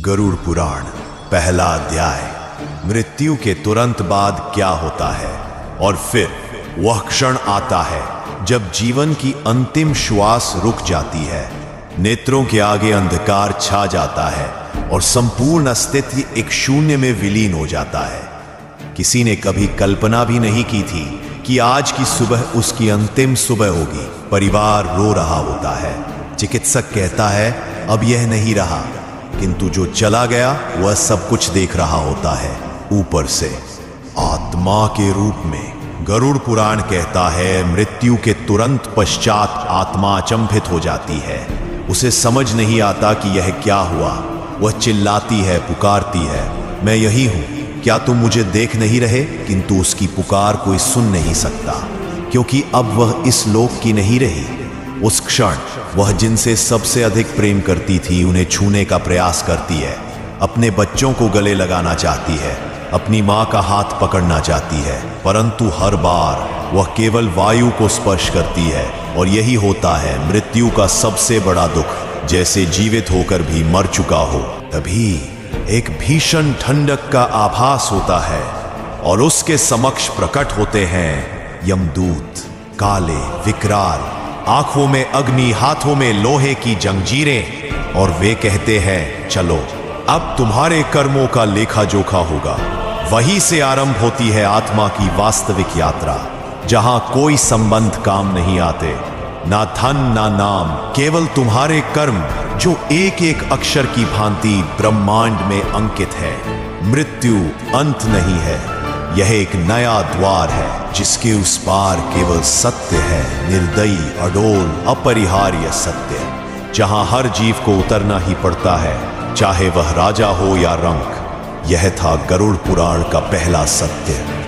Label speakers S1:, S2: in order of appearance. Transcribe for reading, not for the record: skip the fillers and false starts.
S1: गरुड़ पुराण पहला अध्याय। मृत्यु के तुरंत बाद क्या होता है और फिर वह क्षण आता है जब जीवन की अंतिम श्वास रुक जाती है, नेत्रों के आगे अंधकार छा जाता है और संपूर्ण अस्तित्व एक शून्य में विलीन हो जाता है। किसी ने कभी कल्पना भी नहीं की थी कि आज की सुबह उसकी अंतिम सुबह होगी। परिवार रो रहा होता है, चिकित्सक कहता है अब यह नहीं रहा, किंतु जो चला गया वह सब कुछ देख रहा होता है ऊपर से, आत्मा के रूप में। गरुड़ पुराण कहता है मृत्यु के तुरंत पश्चात आत्मा अचंभित हो जाती है। उसे समझ नहीं आता कि यह क्या हुआ। वह चिल्लाती है, पुकारती है, मैं यही हूं, क्या तुम मुझे देख नहीं रहे? किंतु उसकी पुकार कोई सुन नहीं सकता, क्योंकि अब वह इस लोक की नहीं रही। उस क्षण वह जिनसे सबसे अधिक प्रेम करती थी उन्हें छूने का प्रयास करती है, अपने बच्चों को गले लगाना चाहती है, अपनी मां का हाथ पकड़ना चाहती है, परंतु हर बार वह केवल वायु को स्पर्श करती है। और यही होता है मृत्यु का सबसे बड़ा दुख, जैसे जीवित होकर भी मर चुका हो। तभी एक भीषण ठंडक का आभास होता है और उसके समक्ष प्रकट होते हैं यमदूत, काले, विकराल, आंखों में अग्नि, हाथों में लोहे की जंजीरें, और वे कहते हैं चलो अब तुम्हारे कर्मों का लेखा जोखा होगा। वहीं से आरंभ होती है आत्मा की वास्तविक यात्रा, जहां कोई संबंध काम नहीं आते, ना धन ना नाम, केवल तुम्हारे कर्म जो एक एक अक्षर की भांति ब्रह्मांड में अंकित है। मृत्यु अंत नहीं है, यह एक नया द्वार है जिसके उस पार केवल सत्य है, निर्दयी, अडोल, अपरिहार्य सत्य, जहां हर जीव को उतरना ही पड़ता है, चाहे वह राजा हो या रंक। यह था गरुड़ पुराण का पहला सत्य।